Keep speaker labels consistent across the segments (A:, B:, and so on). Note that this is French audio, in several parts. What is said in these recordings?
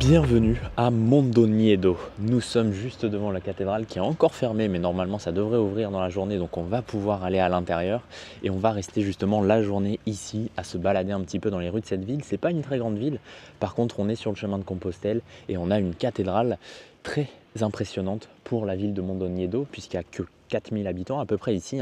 A: Bienvenue à Mondoniedo. Nous sommes juste devant la cathédrale qui est encore fermée, mais normalement ça devrait ouvrir dans la journée, donc on va pouvoir aller à l'intérieur et on va rester justement la journée ici à se balader un petit peu dans les rues de cette ville. C'est pas une très grande ville, par contre on est sur le chemin de Compostelle et on a une cathédrale très impressionnante pour la ville de Mondoniedo puisqu'il n'y a que 4000 habitants à peu près ici,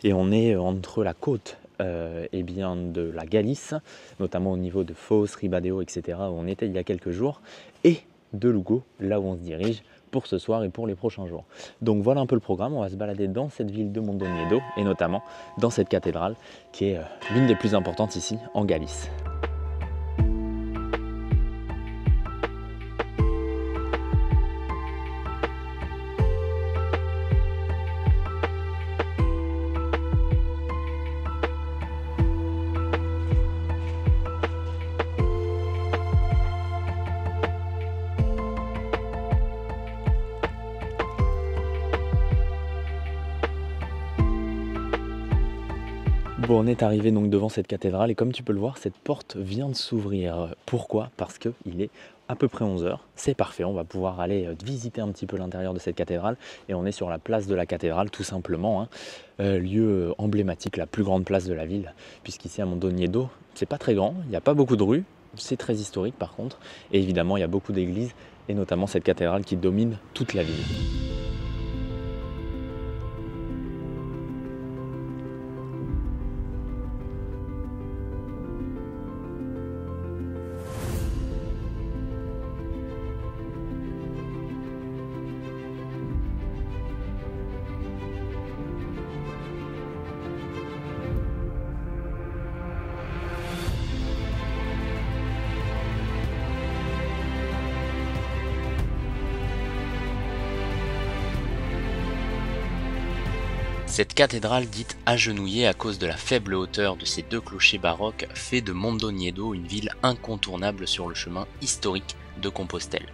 A: et on est entre la côte de la Galice, notamment au niveau de Fos, Ribadeo, etc., où on était il y a quelques jours, et de Lugo, là où on se dirige pour ce soir et pour les prochains jours. Donc voilà un peu le programme, on va se balader dans cette ville de Mondoniedo, et notamment dans cette cathédrale, qui est l'une des plus importantes ici en Galice. Bon, on est arrivé donc devant cette cathédrale et comme tu peux le voir, cette porte vient de s'ouvrir. Pourquoi? Parce qu'il est à peu près 11 h. C'est parfait, on va pouvoir aller visiter un petit peu l'intérieur de cette cathédrale et on est sur la place de la cathédrale tout simplement, lieu emblématique, la plus grande place de la ville, puisqu'ici à Mondoniedo, c'est pas très grand, il n'y a pas beaucoup de rues, c'est très historique par contre, et évidemment il y a beaucoup d'églises et notamment cette cathédrale qui domine toute la ville. Cette cathédrale dite agenouillée à cause de la faible hauteur de ses deux clochers baroques fait de Mondoniedo une ville incontournable sur le chemin historique de Compostelle.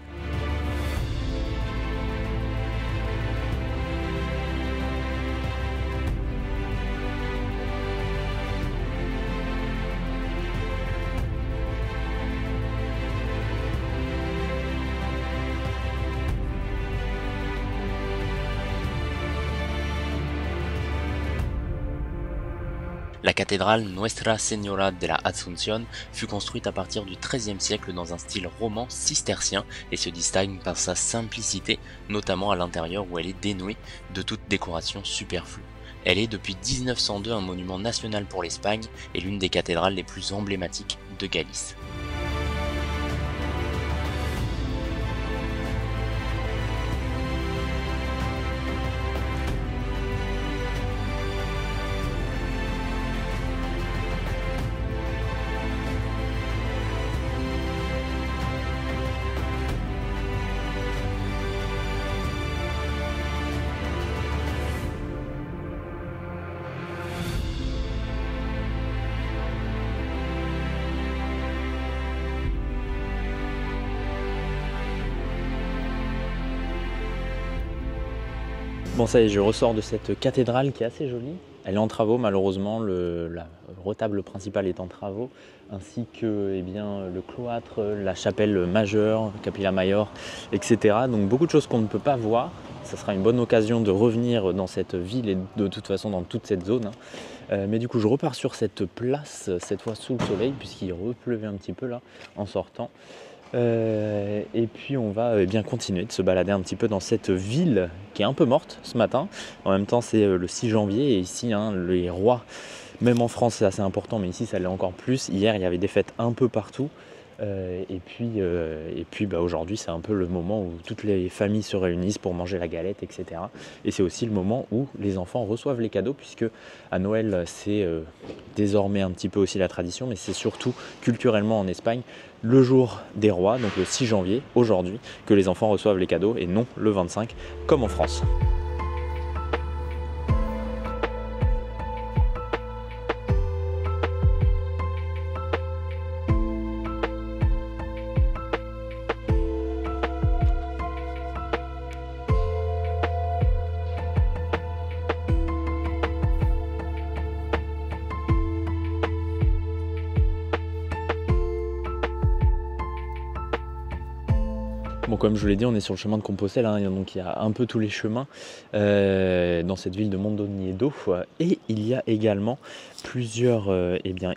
A: La cathédrale Nuestra Señora de la Asunción fut construite à partir du XIIIe siècle dans un style roman cistercien et se distingue par sa simplicité, notamment à l'intérieur où elle est dénuée de toute décoration superflue. Elle est depuis 1902 un monument national pour l'Espagne et l'une des cathédrales les plus emblématiques de Galice. Bon, ça y est, je ressors de cette cathédrale qui est assez jolie. Elle est en travaux malheureusement, le retable principal est en travaux, ainsi que le cloître, la chapelle majeure, Capilla Mayor, etc. Donc beaucoup de choses qu'on ne peut pas voir. Ça sera une bonne occasion de revenir dans cette ville et de toute façon dans toute cette zone. Mais du coup je repars sur cette place, cette fois sous le soleil, puisqu'il repleuvait un petit peu là en sortant. Et puis on va bien continuer de se balader un petit peu dans cette ville qui est un peu morte ce matin. En même temps c'est le 6 janvier et ici les rois, même en France c'est assez important, mais ici ça l'est encore plus. Hier il y avait des fêtes un peu partout. Et puis aujourd'hui c'est un peu le moment où toutes les familles se réunissent pour manger la galette, etc. Et c'est aussi le moment où les enfants reçoivent les cadeaux, puisque à Noël c'est désormais un petit peu aussi la tradition, mais c'est surtout culturellement en Espagne le jour des rois, donc le 6 janvier, aujourd'hui, que les enfants reçoivent les cadeaux et non le 25 comme en France. Bon, comme je vous l'ai dit, on est sur le chemin de Compostelle, hein, donc il y a un peu tous les chemins dans cette ville de Mondoñedo. Et il y a également plusieurs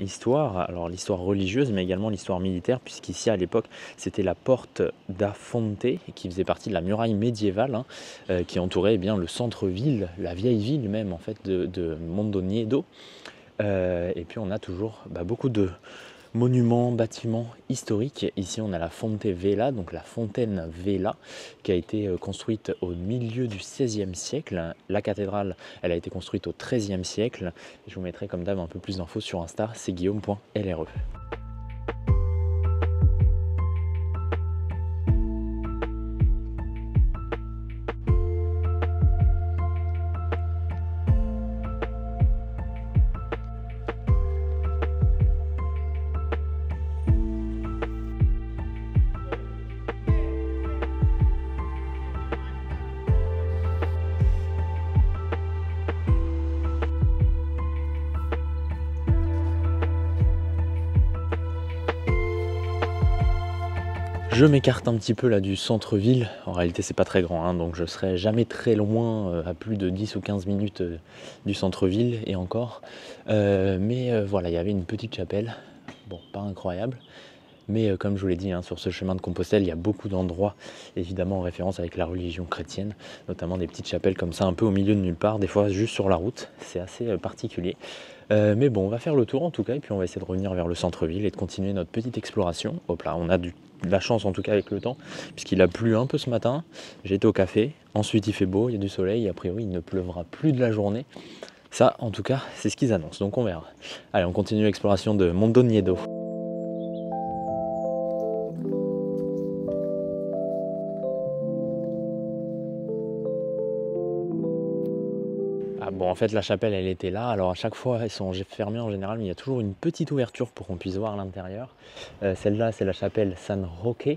A: histoires, alors l'histoire religieuse, mais également l'histoire militaire, puisqu'ici à l'époque, c'était la porte da Fonte, qui faisait partie de la muraille médiévale, hein, qui entourait le centre-ville, la vieille ville même en fait de Mondoñedo. Et puis on a toujours beaucoup de monuments, bâtiments historiques. Ici on a la Fonte Vela, donc la fontaine Vela, qui a été construite au milieu du XVIe siècle. La cathédrale, elle a été construite au XIIIe siècle. Je vous mettrai comme d'hab un peu plus d'infos sur Insta, c'est guillaume.lre. Je m'écarte un petit peu là du centre-ville. En réalité, c'est pas très grand, hein, donc je serai jamais très loin, à plus de 10 ou 15 minutes du centre-ville et encore. Voilà, il y avait une petite chapelle. Bon, pas incroyable. Mais comme je vous l'ai dit, hein, sur ce chemin de Compostelle, il y a beaucoup d'endroits, évidemment en référence avec la religion chrétienne, notamment des petites chapelles comme ça, un peu au milieu de nulle part, des fois juste sur la route. C'est assez particulier. Mais bon, on va faire le tour en tout cas, et puis on va essayer de revenir vers le centre-ville et de continuer notre petite exploration. Hop là, on a de la chance en tout cas avec le temps, puisqu'il a plu un peu ce matin. J'ai été au café, ensuite il fait beau, il y a du soleil, et a priori il ne pleuvra plus de la journée. Ça, en tout cas, c'est ce qu'ils annoncent, donc on verra. Allez, on continue l'exploration de Mondoñedo. Bon, en fait, la chapelle, elle était là. Alors, à chaque fois, elles sont fermées en général, mais il y a toujours une petite ouverture pour qu'on puisse voir l'intérieur. Celle-là, c'est la chapelle San Roque,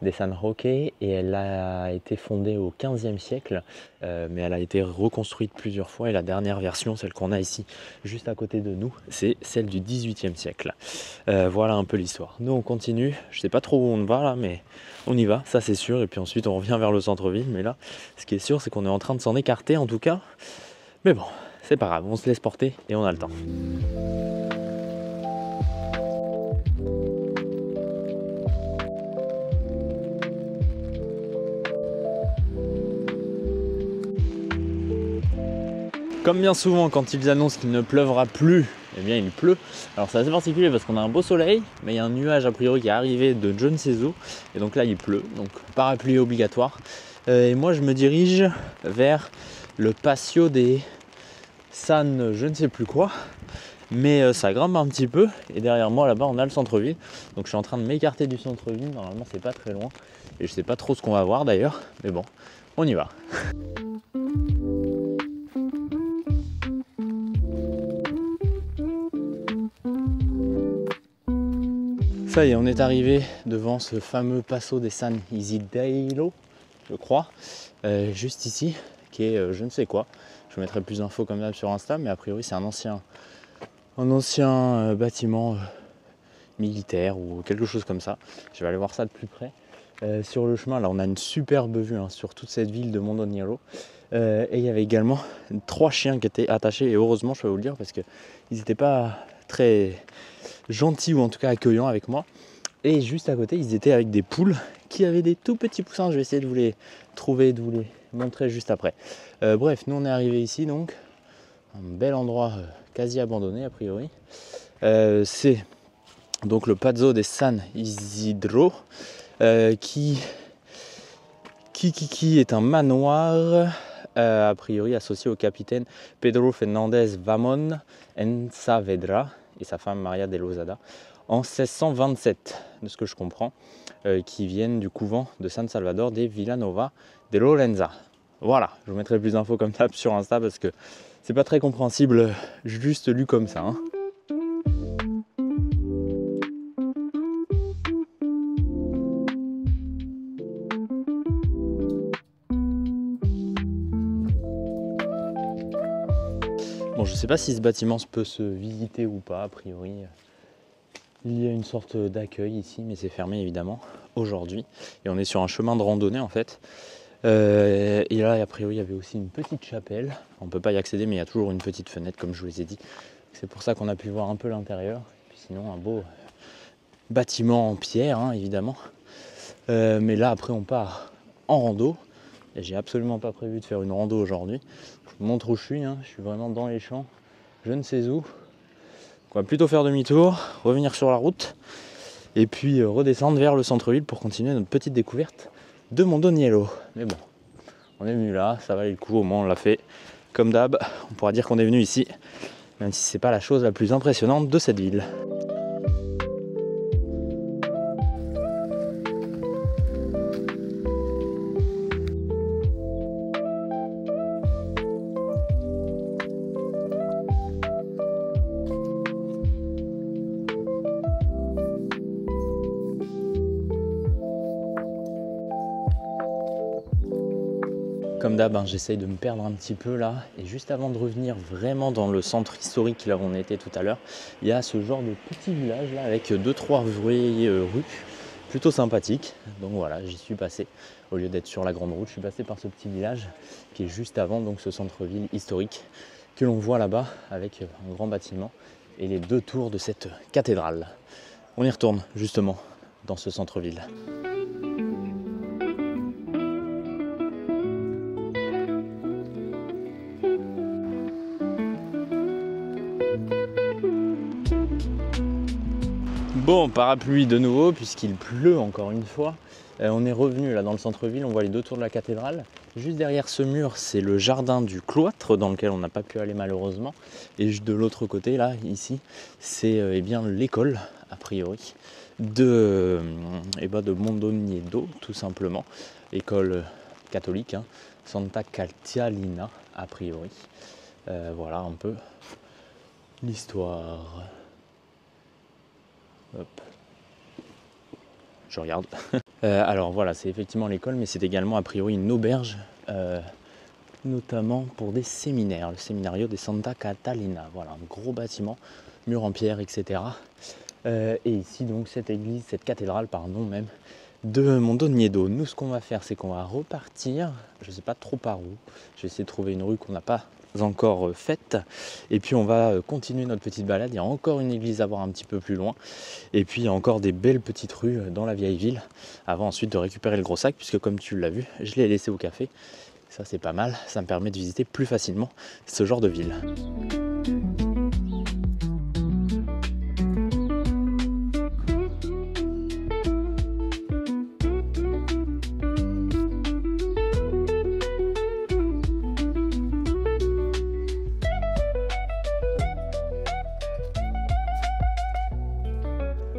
A: des San Roque, et elle a été fondée au XVe siècle, mais elle a été reconstruite plusieurs fois. Et la dernière version, celle qu'on a ici, juste à côté de nous, c'est celle du XVIIIe siècle. Voilà un peu l'histoire. Nous, on continue. Je ne sais pas trop où on va là, mais on y va, ça c'est sûr. Et puis ensuite, on revient vers le centre-ville. Mais là, ce qui est sûr, c'est qu'on est en train de s'en écarter, en tout cas. Mais bon, c'est pas grave, on se laisse porter et on a le temps. Comme bien souvent, quand ils annoncent qu'il ne pleuvra plus, eh bien il pleut. Alors c'est assez particulier parce qu'on a un beau soleil, mais il y a un nuage a priori qui est arrivé de je ne sais où. Et donc là il pleut, donc parapluie obligatoire. Et moi je me dirige vers le patio des San je ne sais plus quoi, mais ça grimpe un petit peu, et derrière moi là-bas on a le centre-ville, donc je suis en train de m'écarter du centre-ville, normalement c'est pas très loin, et je sais pas trop ce qu'on va voir d'ailleurs, mais bon, on y va. Ça y est, on est arrivé devant ce fameux Passo de San Isidro, je crois, juste ici, qui est je ne sais quoi. Je vous mettrai plus d'infos comme d'hab sur Insta, mais a priori c'est un ancien bâtiment militaire ou quelque chose comme ça. Je vais aller voir ça de plus près. Sur le chemin, là, on a une superbe vue sur toute cette ville de Mondoñedo. Et il y avait également 3 chiens qui étaient attachés. Et heureusement, je vais vous le dire, parce qu'ils n'étaient pas très gentils ou en tout cas accueillants avec moi. Et juste à côté, ils étaient avec des poules qui avaient des tout petits poussins. Je vais essayer de vous les trouver, de vous les montrer juste après. Bref, nous on est arrivé ici donc. Un bel endroit quasi abandonné a priori. C'est donc le Pazo de San Isidro qui est un manoir a priori associé au capitaine Pedro Fernández Vamón en Saavedra et sa femme Maria de Lozada en 1627, de ce que je comprends, qui viennent du couvent de San Salvador de Villanova de Lorenza. Voilà, je vous mettrai plus d'infos comme ça sur Insta parce que c'est pas très compréhensible juste lu comme ça. Hein. Bon, je sais pas si ce bâtiment peut se visiter ou pas, a priori. Il y a une sorte d'accueil ici, mais c'est fermé évidemment aujourd'hui. Et on est sur un chemin de randonnée en fait. Et là, a priori, il y avait aussi une petite chapelle. On ne peut pas y accéder, mais il y a toujours une petite fenêtre, comme je vous les ai dit. C'est pour ça qu'on a pu voir un peu l'intérieur. Puis sinon, un beau bâtiment en pierre, hein, évidemment. Mais là, après, on part en rando. Et j'ai absolument pas prévu de faire une rando aujourd'hui. Je vous montre où je suis. Hein. Je suis vraiment dans les champs. Je ne sais où. On va plutôt faire demi-tour, revenir sur la route. Et puis redescendre vers le centre-ville pour continuer notre petite découverte de Mondoniello. Mais bon, on est venu là, ça valait le coup, au moins on l'a fait. Comme d'hab, on pourra dire qu'on est venu ici, même si c'est pas la chose la plus impressionnante de cette ville. Comme d'hab, hein, j'essaye de me perdre un petit peu là. Et juste avant de revenir vraiment dans le centre historique là où on était tout à l'heure, il y a ce genre de petit village là avec 2-3 rues plutôt sympathiques. Donc voilà, j'y suis passé. Au lieu d'être sur la grande route, je suis passé par ce petit village qui est juste avant donc ce centre-ville historique que l'on voit là-bas avec un grand bâtiment et les 2 tours de cette cathédrale. On y retourne justement dans ce centre-ville. Bon, parapluie de nouveau puisqu'il pleut encore une fois. On est revenu là dans le centre-ville, on voit les 2 tours de la cathédrale. Juste derrière ce mur, c'est le jardin du cloître dans lequel on n'a pas pu aller malheureusement. Et de l'autre côté, là, ici, c'est eh bien l'école, a priori, de Mondoniello, tout simplement. École catholique, hein, Santa Catalina, a priori. Voilà un peu l'histoire. Hop. Je regarde. Alors voilà, c'est effectivement l'école, mais c'est également a priori une auberge, notamment pour des séminaires, le Seminario de Santa Catalina. Voilà, un gros bâtiment, mur en pierre, etc. Et ici donc cette église, cette cathédrale, pardon même, de Mondoniello. Nous, ce qu'on va faire, c'est qu'on va repartir, je ne sais pas trop par où. Je vais essayer de trouver une rue qu'on n'a pas encore faite. Et puis on va continuer notre petite balade. Il y a encore une église à voir un petit peu plus loin. Et puis il y a encore des belles petites rues dans la vieille ville. Avant ensuite de récupérer le gros sac, puisque comme tu l'as vu, je l'ai laissé au café. Ça c'est pas mal, ça me permet de visiter plus facilement ce genre de ville.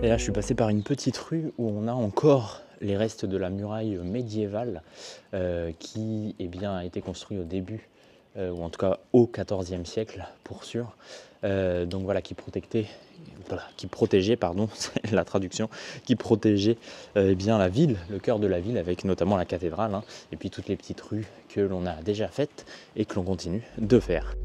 A: Et là, je suis passé par une petite rue où on a encore les restes de la muraille médiévale qui a été construite au début, ou en tout cas au XIVe siècle pour sûr. Donc voilà, qui protégeait, pardon, c'est la traduction, qui protégeait la ville, le cœur de la ville, avec notamment la cathédrale, hein, et puis toutes les petites rues que l'on a déjà faites et que l'on continue de faire.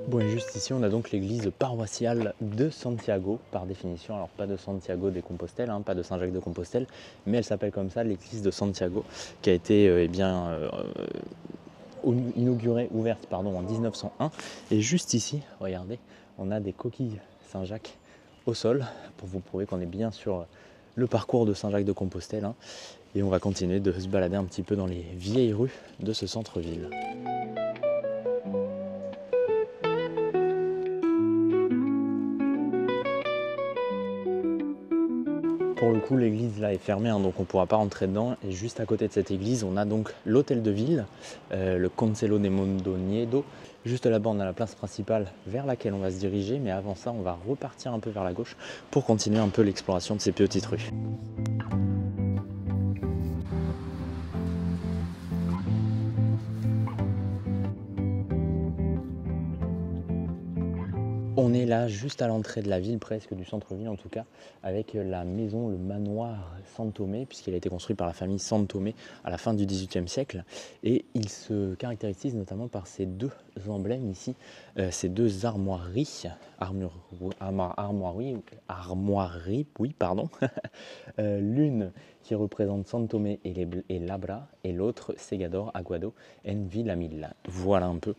A: Bon, et juste ici, on a donc l'église paroissiale de Santiago, par définition. Alors, pas de Santiago de Compostelle, hein, pas de Saint-Jacques de Compostelle, mais elle s'appelle comme ça, l'église de Santiago, qui a été inaugurée, ouverte en 1901. Et juste ici, regardez, on a des coquilles Saint-Jacques au sol, pour vous prouver qu'on est bien sur le parcours de Saint-Jacques de Compostelle. Hein, et on va continuer de se balader un petit peu dans les vieilles rues de ce centre-ville. Pour le coup, l'église là est fermée, hein, donc on ne pourra pas rentrer dedans. Et juste à côté de cette église, on a donc l'hôtel de ville, le Concello de Mondoniello. Juste là-bas, on a la place principale vers laquelle on va se diriger. Mais avant ça, on va repartir un peu vers la gauche pour continuer un peu l'exploration de ces petites rues. On est là juste à l'entrée de la ville, presque du centre-ville en tout cas, avec la maison, le manoir Santomé, puisqu'il a été construit par la famille Santomé à la fin du XVIIIe siècle. Et il se caractérise notamment par ces deux emblèmes ici, ces deux armoiries, oui, pardon. L'une qui représente Santomé et Labra, et l'autre Segador, Aguado, en Villamil. Voilà un peu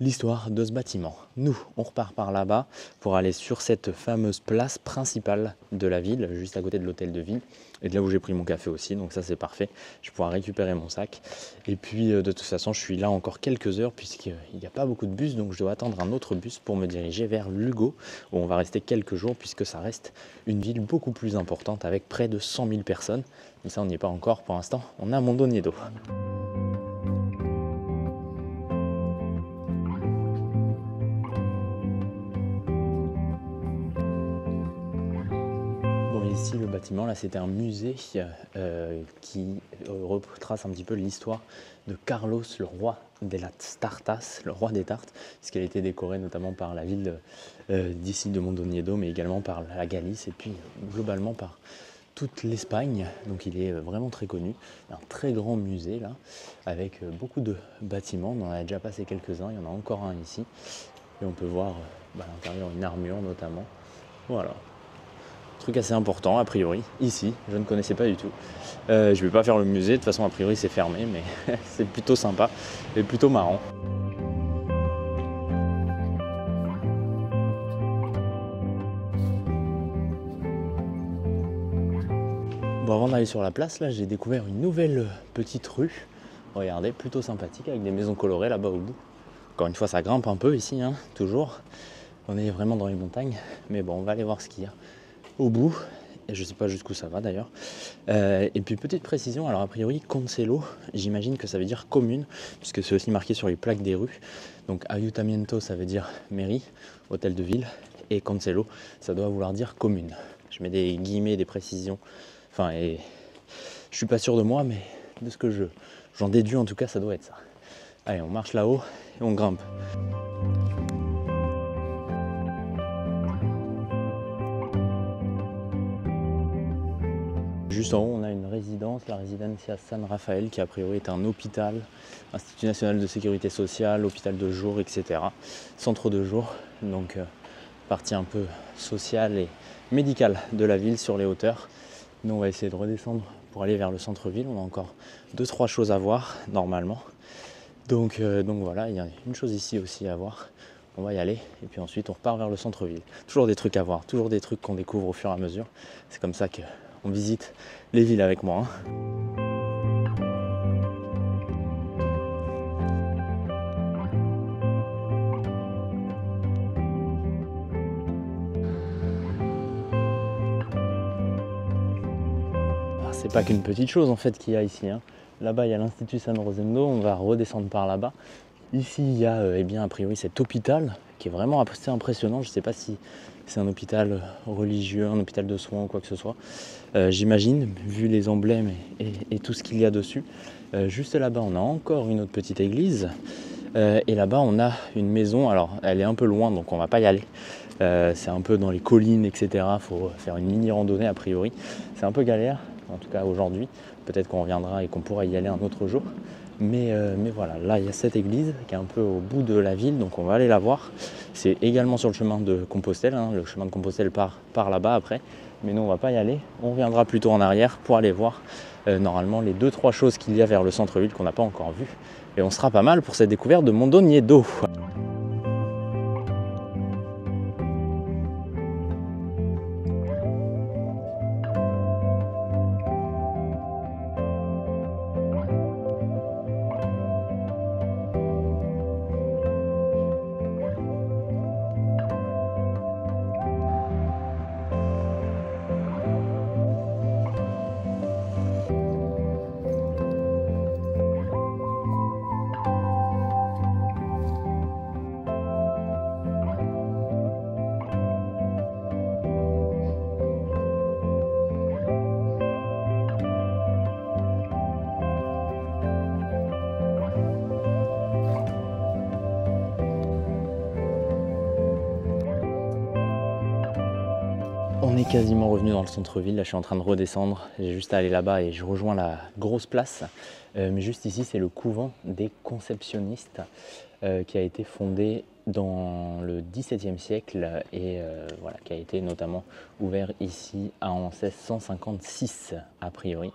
A: l'histoire de ce bâtiment. Nous, on repart par là-bas pour aller sur cette fameuse place principale de la ville, juste à côté de l'hôtel de ville, et de là où j'ai pris mon café aussi, donc ça c'est parfait. Je pourrai récupérer mon sac. Et puis de toute façon, je suis là encore quelques heures puisqu'il n'y a pas beaucoup de bus, donc je dois attendre un autre bus pour me diriger vers Lugo, où on va rester quelques jours puisque ça reste une ville beaucoup plus importante avec près de 100 000 personnes. Mais ça, on n'y est pas encore pour l'instant. On a Mondoniedo. Ici, le bâtiment, là, c'était un musée qui retrace un petit peu l'histoire de Carlos, le roi des Tartas, le roi des tartes, puisqu'il a été décoré notamment par la ville d'ici de Mondoniedo, mais également par la Galice et puis globalement par toute l'Espagne. Donc il est vraiment très connu. Un très grand musée là, avec beaucoup de bâtiments. On en a déjà passé quelques-uns, il y en a encore un ici. Et on peut voir à l'intérieur une armure notamment. Voilà. Truc assez important a priori, ici, je ne connaissais pas du tout. Je vais pas faire le musée, de toute façon a priori c'est fermé, mais c'est plutôt sympa et plutôt marrant. Bon, avant d'aller sur la place, là j'ai découvert une nouvelle petite rue. Regardez, plutôt sympathique avec des maisons colorées là-bas au bout. Encore une fois ça grimpe un peu ici, hein, toujours. On est vraiment dans les montagnes, mais bon on va aller voir ce qu'il y a au bout, et je sais pas jusqu'où ça va d'ailleurs. Et puis petite précision, alors a priori Concello, j'imagine que ça veut dire commune, puisque c'est aussi marqué sur les plaques des rues. Donc Ayuntamiento ça veut dire mairie, hôtel de ville, et Concello ça doit vouloir dire commune. Je mets des guillemets, des précisions, enfin et je suis pas sûr de moi, mais de ce que j'en déduis en tout cas ça doit être ça. Allez, on marche là-haut et on grimpe. Juste en haut, on a une résidence, la Residencia San Rafael, qui a priori est un hôpital, Institut national de sécurité sociale, hôpital de jour, etc. Centre de jour, donc partie un peu sociale et médicale de la ville sur les hauteurs. Nous, on va essayer de redescendre pour aller vers le centre-ville. On a encore 2-3 choses à voir, normalement. Donc voilà, il y a une chose ici aussi à voir. On va y aller et puis ensuite on repart vers le centre-ville. Toujours des trucs à voir, toujours des trucs qu'on découvre au fur et à mesure. C'est comme ça qu'on visite les villes avec moi. C'est pas qu'une petite chose en fait qu'il y a ici. Là-bas il y a l'Institut San Rosendo, on va redescendre par là-bas. Ici il y a a priori cet hôpital qui est vraiment assez impressionnant. Je ne sais pas si c'est un hôpital religieux, un hôpital de soins ou quoi que ce soit. J'imagine, vu les emblèmes et tout ce qu'il y a dessus. Juste là-bas on a encore une autre petite église. Et là-bas on a une maison, alors elle est un peu loin donc on va pas y aller. C'est un peu dans les collines, etc. Il faut faire une mini randonnée a priori. C'est un peu galère, en tout cas aujourd'hui. Peut-être qu'on reviendra et qu'on pourra y aller un autre jour. Mais voilà, là il y a cette église qui est un peu au bout de la ville, donc on va aller la voir. C'est également sur le chemin de Compostelle, le chemin de Compostelle part là-bas après. Mais nous on va pas y aller, on reviendra plutôt en arrière pour aller voir normalement les 2-3 choses qu'il y a vers le centre-ville qu'on n'a pas encore vu. Et on sera pas mal pour cette découverte de Mondoniedo. On est quasiment revenu dans le centre-ville, là je suis en train de redescendre, j'ai juste à aller là-bas et je rejoins la grosse place. Mais juste ici c'est le couvent des conceptionnistes qui a été fondé dans le XVIIe siècle et voilà, qui a été notamment ouvert ici en 1656 a priori.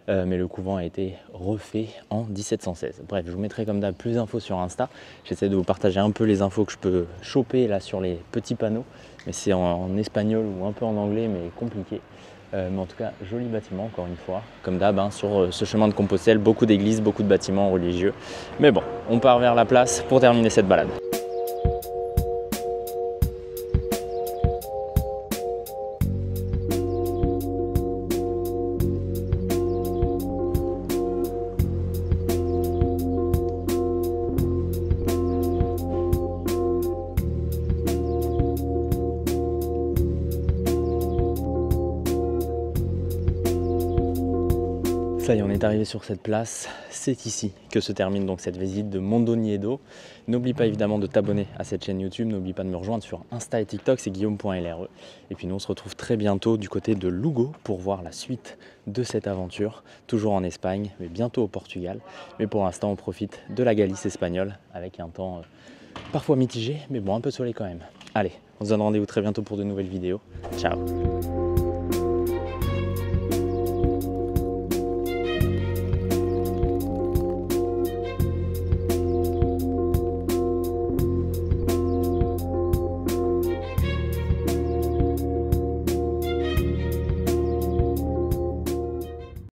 A: Mais le couvent a été refait en 1716. Bref, je vous mettrai comme d'hab plus d'infos sur Insta. J'essaie de vous partager un peu les infos que je peux choper là sur les petits panneaux. Mais c'est en espagnol ou un peu en anglais, mais compliqué. Mais en tout cas, joli bâtiment encore une fois. Comme d'hab, hein, sur ce chemin de Compostelle, beaucoup d'églises, beaucoup de bâtiments religieux. Mais bon, on part vers la place pour terminer cette balade. Ça y est, on est arrivé sur cette place. C'est ici que se termine donc cette visite de Mondoniedo. N'oublie pas évidemment de t'abonner à cette chaîne YouTube. N'oublie pas de me rejoindre sur Insta et TikTok, c'est guillaume.lre. Et puis nous, on se retrouve très bientôt du côté de Lugo pour voir la suite de cette aventure. Toujours en Espagne, mais bientôt au Portugal. Mais pour l'instant, on profite de la Galice espagnole avec un temps parfois mitigé, mais bon, un peu de soleil quand même. Allez, on se donne rendez-vous très bientôt pour de nouvelles vidéos. Ciao!